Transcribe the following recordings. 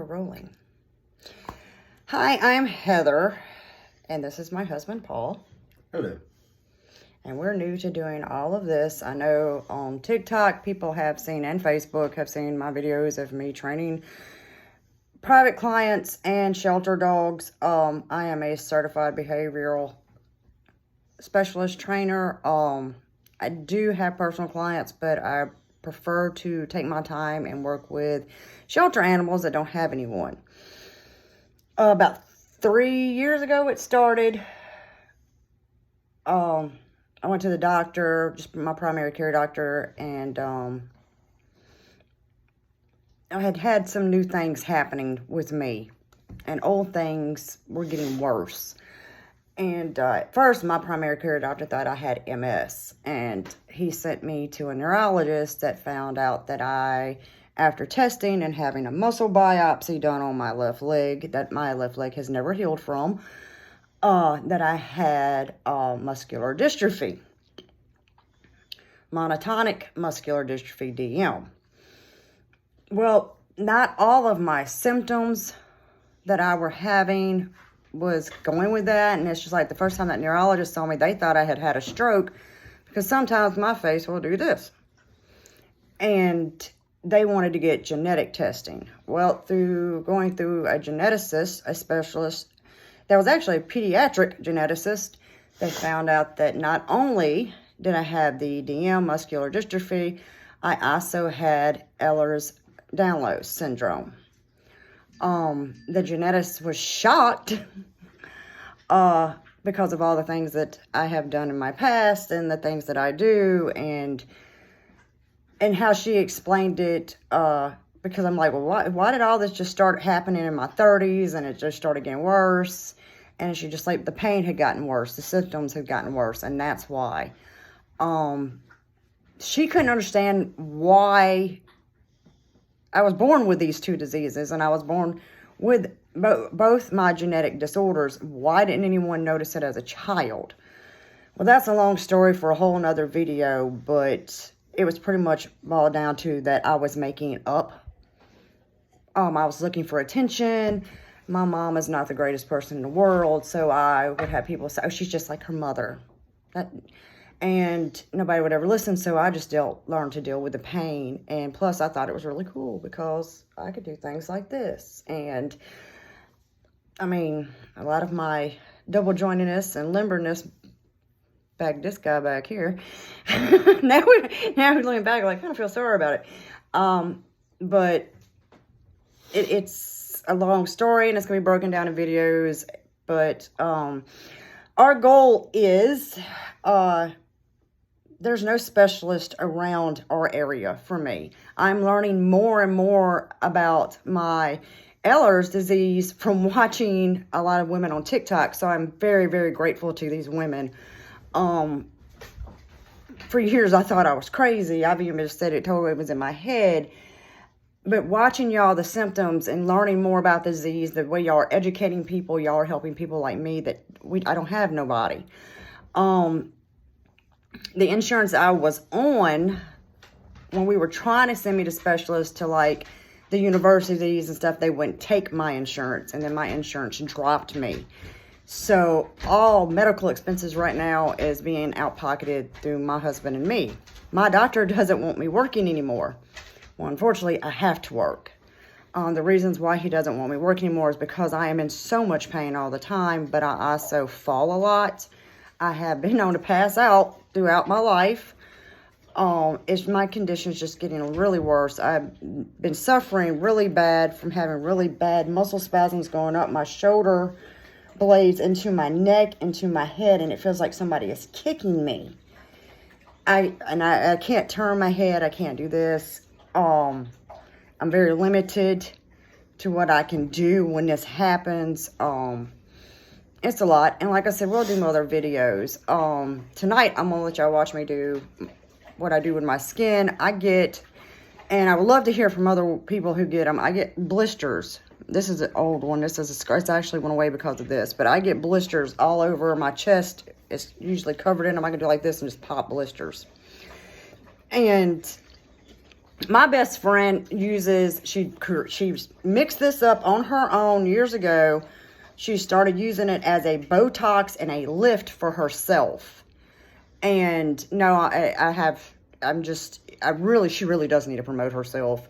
rolling. Hi, I'm Heather, and this is my husband, Paul. Hello. And we're new to doing all of this. I know on TikTok, people have seen, and Facebook have seen my videos of me training private clients and shelter dogs. I am a certified behavioral specialist trainer. I do have personal clients, but I prefer to take my time and work with shelter animals that don't have anyone. About 3 years ago it started. I went to the doctor, just my primary care doctor, and I had some new things happening with me, and old things were getting worse. And at first, my primary care doctor thought I had MS, and he sent me to a neurologist that found out that after testing and having a muscle biopsy done on my left leg, that my left leg has never healed from, that I had muscular dystrophy, monotonic muscular dystrophy, DM. Well, not all of my symptoms that I were having was going with that, and it's just like the first time that neurologist saw me, they thought I had a stroke, because sometimes my face will do this, and they wanted to get genetic testing. Well, through going through a geneticist, a specialist that was actually a pediatric geneticist, they found out that not only did I have the DM, muscular dystrophy, I also had Ehlers-Danlos syndrome. The geneticist was shocked because of all the things that I have done in my past and the things that I do, and how she explained it, because I'm like, well, why did all this just start happening in my 30s, and it just started getting worse? And she just like, the pain had gotten worse, the symptoms had gotten worse, and that's why. She couldn't understand why I was born with these two diseases, and I was born with both my genetic disorders. Why didn't anyone notice it as a child? Well, that's a long story for a whole nother video, but it was pretty much boiled down to that I was making it up. I was looking for attention. My mom is not the greatest person in the world, so I would have people say, oh, she's just like her mother. And nobody would ever listen, so I just learned to deal with the pain. And plus, I thought it was really cool because I could do things like this. And, I mean, a lot of my double jointedness and limberness, back this guy back here, now we're looking back, like, I kind of feel sorry about it. But it's a long story, and it's going to be broken down in videos. But our goal is... there's no specialist around our area for me. I'm learning more and more about my Ehlers disease from watching a lot of women on TikTok. So I'm very, very grateful to these women. For years, I thought I was crazy. I've even just said it totally was in my head. But watching y'all, the symptoms, and learning more about the disease, the way y'all are educating people, y'all are helping people like me that I don't have nobody. The insurance I was on, when we were trying to send me to specialists to like the universities and stuff, they wouldn't take my insurance, and then my insurance dropped me. So all medical expenses right now is being out-pocketed through my husband and me. My doctor doesn't want me working anymore. Well, unfortunately, I have to work. The reasons why he doesn't want me working anymore is because I am in so much pain all the time, but I also fall a lot. I have been known to pass out throughout my life. My condition's just getting really worse. I've been suffering really bad from having really bad muscle spasms going up my shoulder blades into my neck, into my head, and it feels like somebody is kicking me. I can't turn my head. I can't do this. I'm very limited to what I can do when this happens. It's a lot. And like I said, we'll do other videos. Tonight, I'm going to let y'all watch me do what I do with my skin. And I would love to hear from other people who get them. I get blisters. This is an old one. It's actually went away because of this. But I get blisters all over my chest. It's usually covered in them. I can do like this and just pop blisters. And My best friend uses, she mixed this up on her own years ago. She started using it as a Botox and a lift for herself. And no, she really does need to promote herself.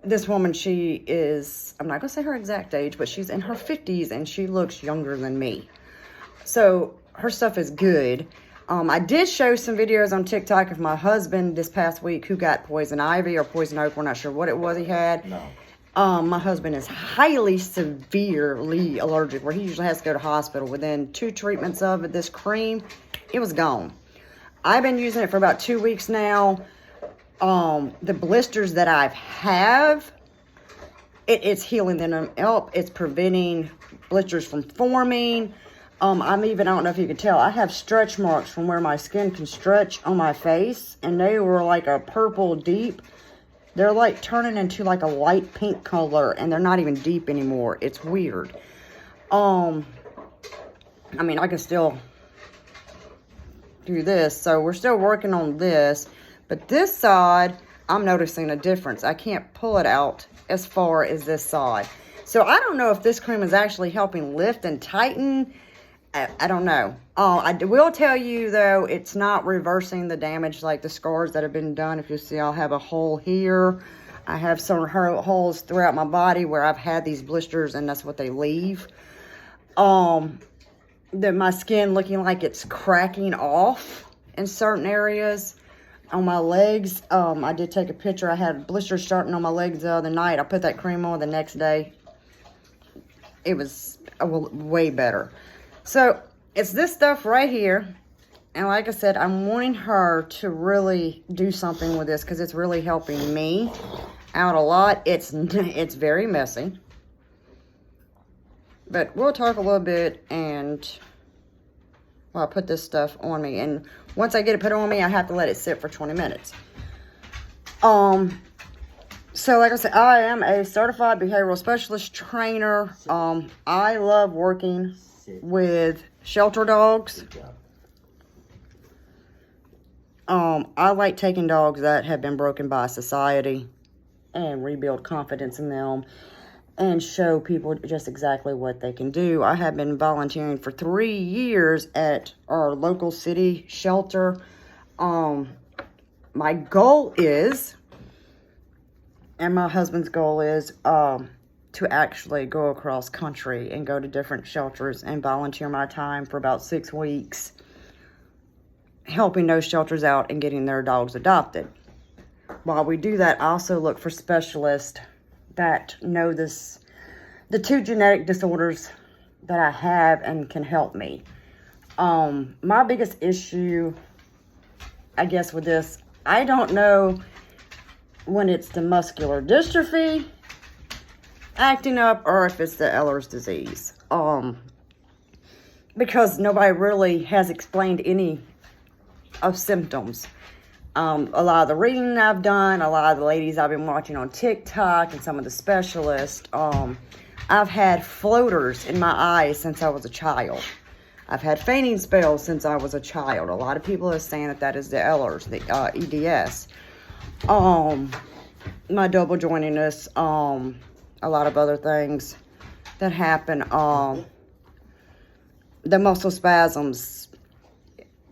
This woman, she is, I'm not going to say her exact age, but she's in her 50s and she looks younger than me. So her stuff is good. I did show some videos on TikTok of my husband this past week who got poison ivy or poison oak. We're not sure what it was he had. No. My husband is highly severely allergic, where he usually has to go to hospital. Within 2 treatments of this cream, it was gone. I've been using it for about 2 weeks now. The blisters that I have, it's healing them up. It's preventing blisters from forming. I don't know if you can tell, I have stretch marks from where my skin can stretch on my face, and they were like a purple deep. They're like turning into like a light pink color, and they're not even deep anymore. It's weird. I can still do this, so we're still working on this, but this side, I'm noticing a difference. I can't pull it out as far as this side. So I don't know if this cream is actually helping lift and tighten. I don't know. I will tell you, though, it's not reversing the damage, like the scars that have been done. If you see, I'll have a hole here. I have some holes throughout my body where I've had these blisters, and that's what they leave. My skin looking like it's cracking off in certain areas. On my legs, I did take a picture. I had blisters starting on my legs the other night. I put that cream on the next day. It was way better. So, it's this stuff right here. And like I said, I'm wanting her to really do something with this because it's really helping me out a lot. It's very messy. But we'll talk a little bit and I'll put this stuff on me. And once I get it put on me, I have to let it sit for 20 minutes. So like I said, I am a certified behavioral specialist trainer. I love working with shelter dogs. I like taking dogs that have been broken by society and rebuild confidence in them and show people just exactly what they can do. I have been volunteering for 3 years at our local city shelter. My goal is, and my husband's goal is, to actually go across country and go to different shelters and volunteer my time for about 6 weeks, helping those shelters out and getting their dogs adopted. While we do that, I also look for specialists that know the 2 genetic disorders that I have and can help me. My biggest issue, I guess, with this, I don't know when it's the muscular dystrophy acting up or if it's the Ehlers disease. Because nobody really has explained any of symptoms. A lot of the reading I've done, a lot of the ladies I've been watching on TikTok and some of the specialists, I've had floaters in my eyes since I was a child. I've had fainting spells since I was a child. A lot of people are saying that is the Ehlers, the EDS. My double jointiness, a lot of other things that happen. The muscle spasms,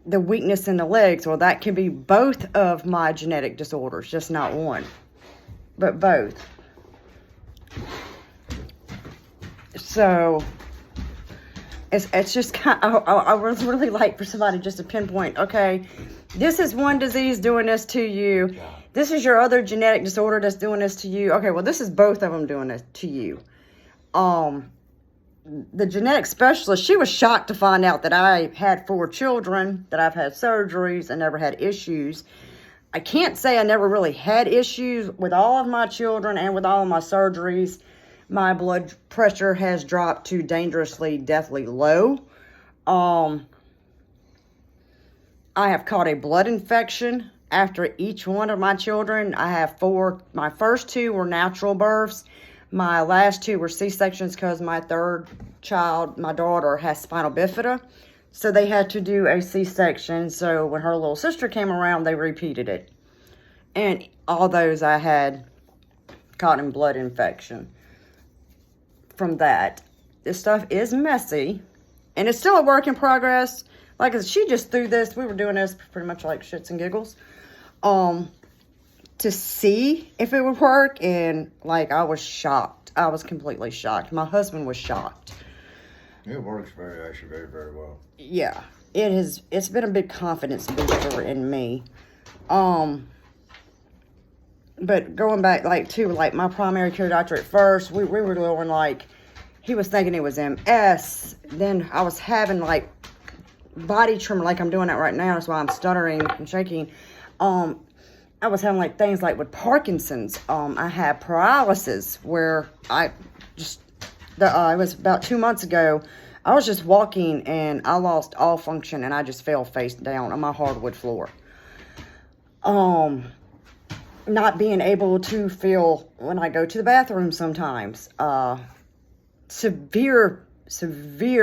the weakness in the legs. Well, that can be both of my genetic disorders, just not one, but both. So it's just kind of, I would really like for somebody just to pinpoint, okay, this is one disease doing this to you. This is your other genetic disorder that's doing this to you. Okay, well, this is both of them doing this to you. The genetic specialist, she was shocked to find out that I had 4 children, that I've had surgeries and never had issues. I can't say I never really had issues with all of my children and with all of my surgeries. My blood pressure has dropped to dangerously, deathly low. I have caught a blood infection after each one of my children. I have 4. My first 2 were natural births. My last 2 were C-sections because my 3rd child, my daughter, has spinal bifida. So they had to do a C-section. So when her little sister came around, they repeated it. And all those I had cotton blood infection from that. This stuff is messy, and it's still a work in progress. Like, she just threw this. We were doing this pretty much like shits and giggles, to see if it would work. And like, I was shocked. I was completely shocked. My husband was shocked. It works actually very, very well. Yeah, it's been a big confidence booster in me. But going back, like, to, like, my primary care doctor at first, we were doing, like, he was thinking it was MS. Then I was having, like, body tremor, like I'm doing that right now. That's why I'm stuttering and shaking. I was having, like, things like with Parkinson's. I had paralysis where it was about 2 months ago. I was just walking and I lost all function and I just fell face down on my hardwood floor. Not being able to feel when I go to the bathroom sometimes. Severe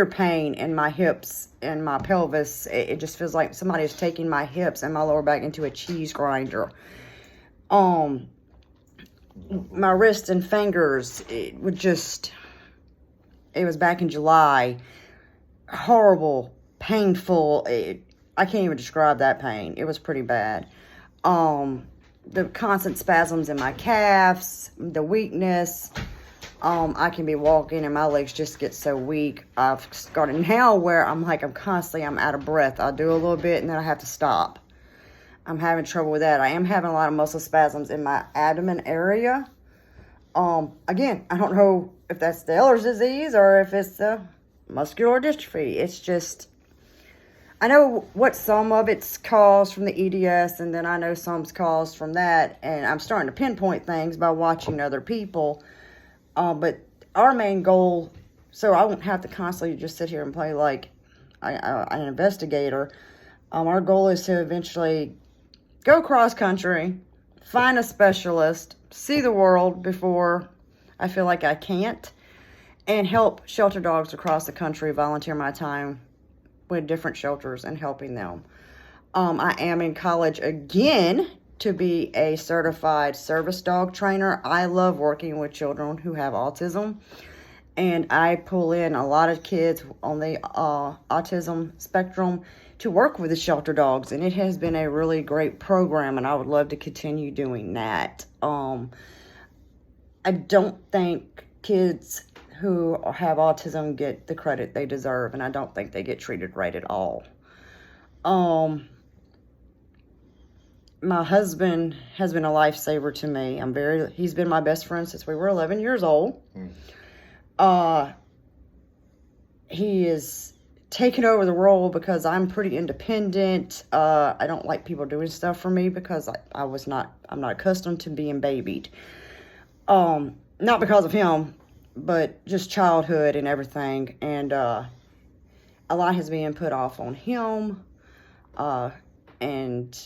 pain in my hips and my pelvis. It just feels like somebody is taking my hips and my lower back into a cheese grinder. My wrists and fingers, it was back in July. Horrible, painful. I can't even describe that pain. It was pretty bad. The constant spasms in my calves, the weakness. I can be walking and my legs just get so weak. I've started now where I'm out of breath. I'll do a little bit and then I have to stop. I'm having trouble with that. I am having a lot of muscle spasms in my abdomen area. Again, I don't know if that's the Ehlers disease or if it's the muscular dystrophy. It's just, I know what some of it's caused from the EDS, and then I know some's caused from that, and I'm starting to pinpoint things by watching other people. But our main goal, so I won't have to constantly just sit here and play like an investigator. Our goal is to eventually go cross country, find a specialist, see the world before I feel like I can't, and help shelter dogs across the country, volunteer my time with different shelters and helping them. I am in college again to be a certified service dog trainer. I love working with children who have autism, and I pull in a lot of kids on the autism spectrum to work with the shelter dogs, and it has been a really great program, and I would love to continue doing that. I don't think kids who have autism get the credit they deserve, and I don't think they get treated right at all. My husband has been a lifesaver to me. He's been my best friend since we were 11 years old. He is taken over the role because I'm pretty independent. I don't like people doing stuff for me because I'm not accustomed to being babied. Not because of him, but just childhood and everything. And a lot has been put off on him and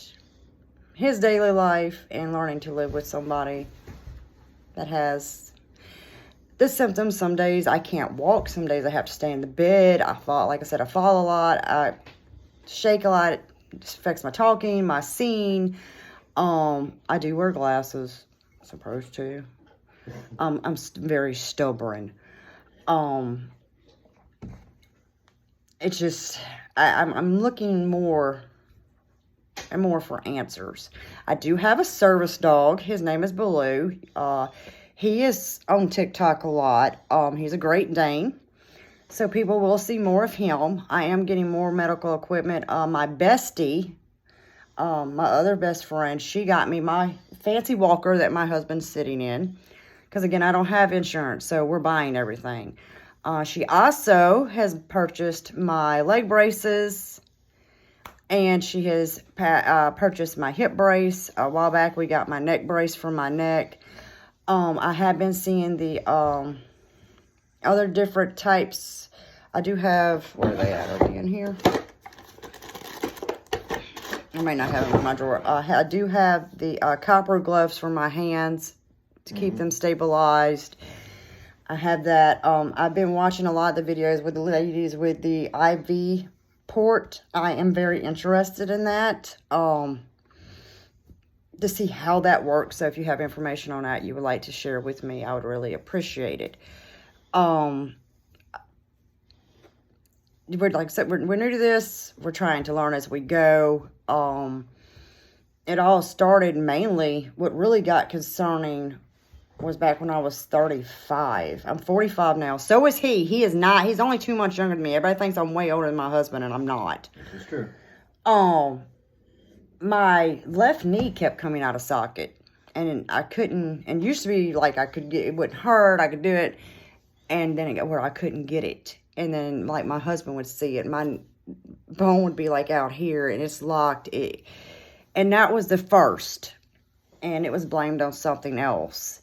his daily life, and learning to live with somebody that has the symptoms. Some days I can't walk. Some days I have to stay in the bed. I fall a lot. I shake a lot. It affects my talking, my seeing. I do wear glasses. I'm supposed to. I'm very stubborn. It's just, I'm looking more and more for answers. I do have a service dog. His name is Baloo. He is on TikTok a lot. He's a Great Dane, so people will see more of him. I am getting more medical equipment. My bestie, my other best friend, she got me my fancy walker that my husband's sitting in. Because, again, I don't have insurance, so we're buying everything. She also has purchased my leg braces, and she has purchased my hip brace. A while back, we got my neck brace for my neck. I have been seeing the other different types. I do have, where are they at? Are they in here? I may not have them in my drawer. I do have the copper gloves for my hands to keep them stabilized. I have that. I've been watching a lot of the videos with the ladies with the IV port. I am very interested in that. to see how that works. So if you have information on that you would like to share with me, I would really appreciate it. Like I said, we're new to this. We're trying to learn as we go. It all started mainly, what really got concerning was back when I was 35. I'm 45 now. So is he. He is not. He's only 2 months younger than me. Everybody thinks I'm way older than my husband, and I'm not. This is true. My left knee kept coming out of socket, and I couldn't, and used to be like I could get, it wouldn't hurt, I could do it, and then it got where I couldn't get it. And then, like, my husband would see it. My bone would be, like, out here, and it's locked. And that was the first. And it was blamed on something else.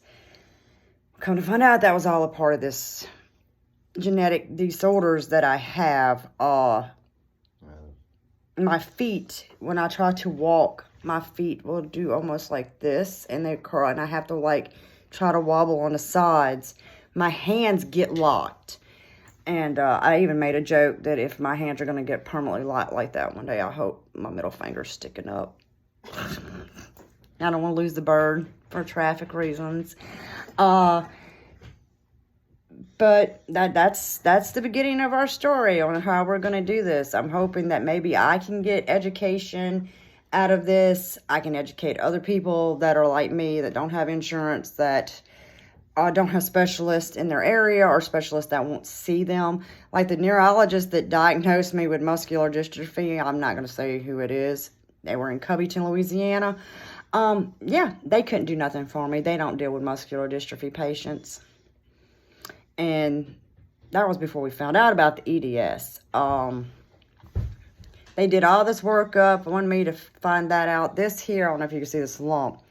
Come to find out, that was all a part of this genetic disorders that I have. My feet, when I try to walk, my feet will do almost like this. And they curl, and I have to, like, try to wobble on the sides. My hands get locked. And I even made a joke that if my hands are going to get permanently locked like that one day, I hope my middle finger's sticking up. I don't want to lose the bird for traffic reasons. But that's the beginning of our story on how we're going to do this. I'm hoping that maybe I can get education out of this. I can educate other people that are like me, that don't have insurance, that don't have specialists in their area, or specialists that won't see them. Like the neurologist that diagnosed me with muscular dystrophy, I'm not going to say who it is. They were in Covington, Louisiana. Yeah, they couldn't do nothing for me. They don't deal with muscular dystrophy patients. And that was before we found out about the EDS. They did all this workup, wanted me to find that out. This here, I don't know if you can see this lump.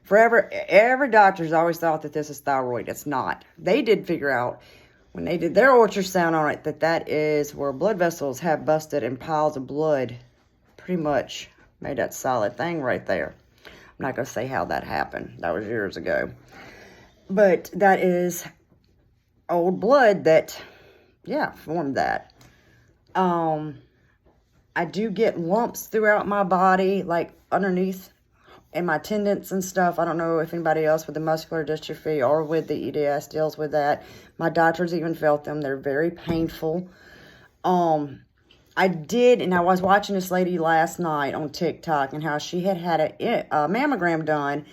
Forever, every doctor's always thought that this is thyroid. It's not. They did figure out when they did their ultrasound on it that is where blood vessels have busted and piles of blood pretty much made that solid thing right there. I'm not going to say how that happened. That was years ago. But that is old blood that, yeah, formed that. I do get lumps throughout my body, like underneath in my tendons and stuff. I don't know if anybody else with the muscular dystrophy or with the EDS deals with that. My doctors even felt them. They're very painful. I did, and I was watching this lady last night on TikTok and how she had a mammogram done,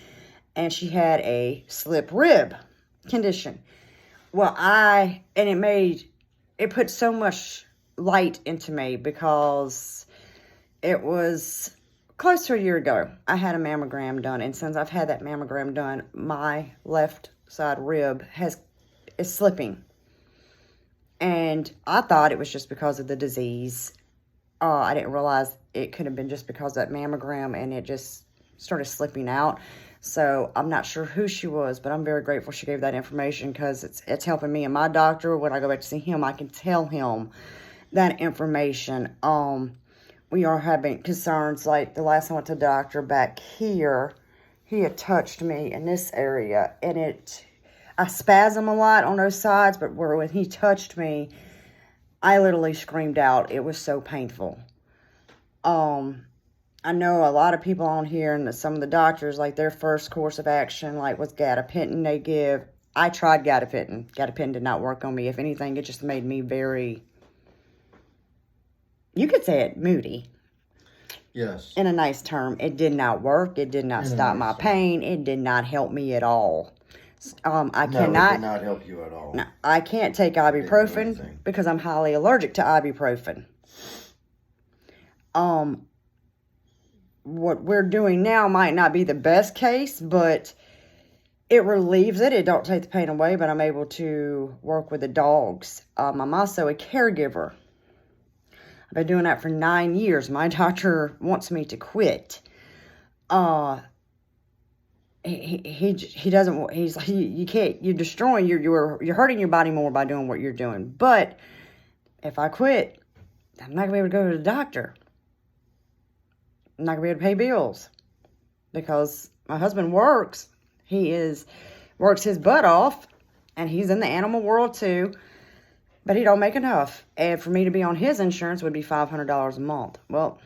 and she had a slip rib condition. Well, it put so much light into me because it was close to a year ago. I had a mammogram done, and since I've had that mammogram done, my left side rib is slipping. And I thought it was just because of the disease. I didn't realize it could have been just because of that mammogram, and it just started slipping out. So I'm not sure who she was, but I'm very grateful she gave that information, because it's helping me and my doctor. When I go back to see him, I can tell him that information. We are having concerns, like the last time I went to the doctor back here, he had touched me in this area, and I spasm a lot on those sides, but when he touched me, I literally screamed out. It was so painful. I know a lot of people on here, and some of the doctors, like their first course of action, like with gabapentin they give. I tried gabapentin. Gabapentin did not work on me. If anything, it just made me very, you could say it, moody. Yes. In a nice term. It did not work. It did not stop my pain. It did not help me at all. No, it did not help you at all. No, I can't take ibuprofen because I'm highly allergic to ibuprofen. What we're doing now might not be the best case, but it relieves it. It don't take the pain away, but I'm able to work with the dogs. I'm also a caregiver. I've been doing that for 9 years. My doctor wants me to quit. He doesn't. He's like, you can't. You're destroying. You're hurting your body more by doing what you're doing. But if I quit, I'm not gonna be able to go to the doctor. I'm not gonna be able to pay bills because my husband works. Works his butt off, and he's in the animal world too. But he don't make enough. And for me to be on his insurance would be $500 a month. Well,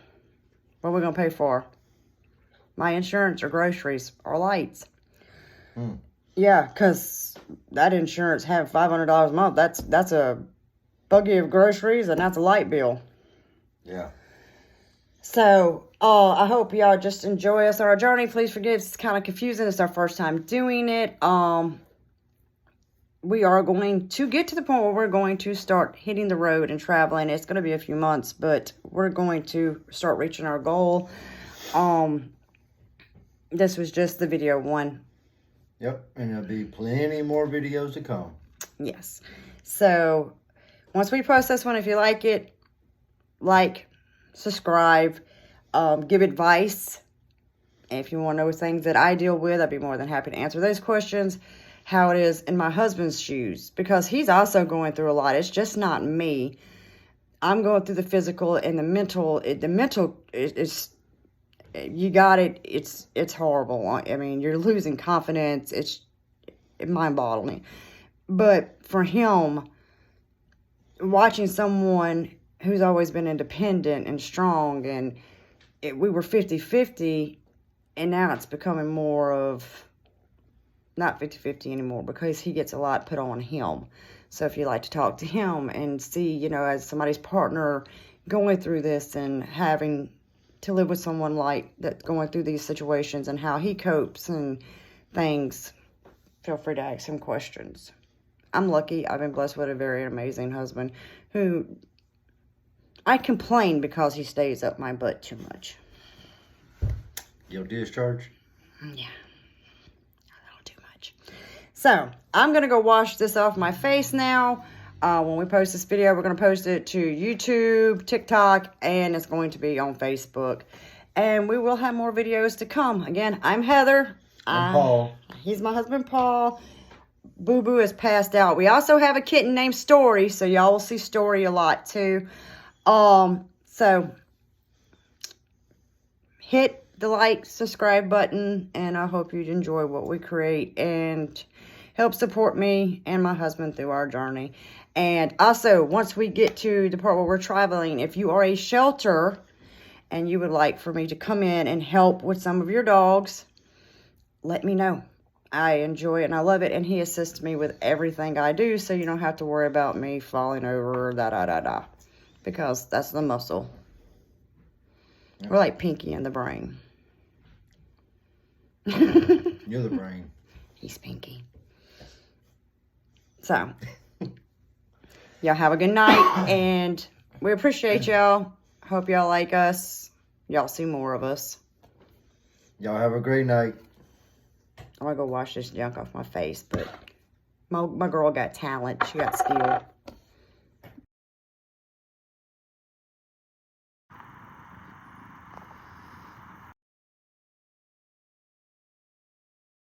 what are we gonna pay for? my insurance or groceries or lights. Hmm. Yeah, because that insurance having $500 a month, that's a buggy of groceries and that's a light bill. Yeah. So, I hope y'all just enjoy us on our journey. Please forgive, it's kind of confusing. It's our first time doing it. We are going to get to the point where we're going to start hitting the road and traveling. It's going to be a few months, but we're going to start reaching our goal. This was just the video one. Yep, and there'll be plenty more videos to come. Yes. So, once we post this one, if you like it, like, subscribe, give advice. If you want to know things that I deal with, I'd be more than happy to answer those questions. How it is in my husband's shoes, because he's also going through a lot. It's just not me. I'm going through the physical and the mental. The mental is you got it. It's horrible. I mean, you're losing confidence. It's mind-boggling. But for him, watching someone who's always been independent and strong, and we were 50-50, and now it's becoming more of not 50-50 anymore, because he gets a lot put on him. So if you like to talk to him and see, you know, as somebody's partner going through this and having to live with someone like that going through these situations and how he copes and things, feel free to ask him questions. I'm lucky. I've been blessed with a very amazing husband who I complain because he stays up my butt too much. You'll discharge? Yeah. So, I'm going to go wash this off my face now. When we post this video, we're going to post it to YouTube, TikTok, and it's going to be on Facebook. And we will have more videos to come. Again, I'm Heather. I'm Paul. He's my husband, Paul. Boo Boo is passed out. We also have a kitten named Story, so y'all will see Story a lot too. So, hit the like, subscribe button, and I hope you enjoy what we create and help support me and my husband through our journey. And also, once we get to the part where we're traveling, if you are a shelter and you would like for me to come in and help with some of your dogs, let me know. I enjoy it and I love it, and he assists me with everything I do, so you don't have to worry about me falling over, because that's the muscle. Yeah. We're like Pinky and the Brain. You're the brain. He's Pinky. So, y'all have a good night, and we appreciate y'all. Hope y'all like us. Y'all see more of us. Y'all have a great night. I'm gonna go wash this junk off my face, but my girl got talent. She got skill.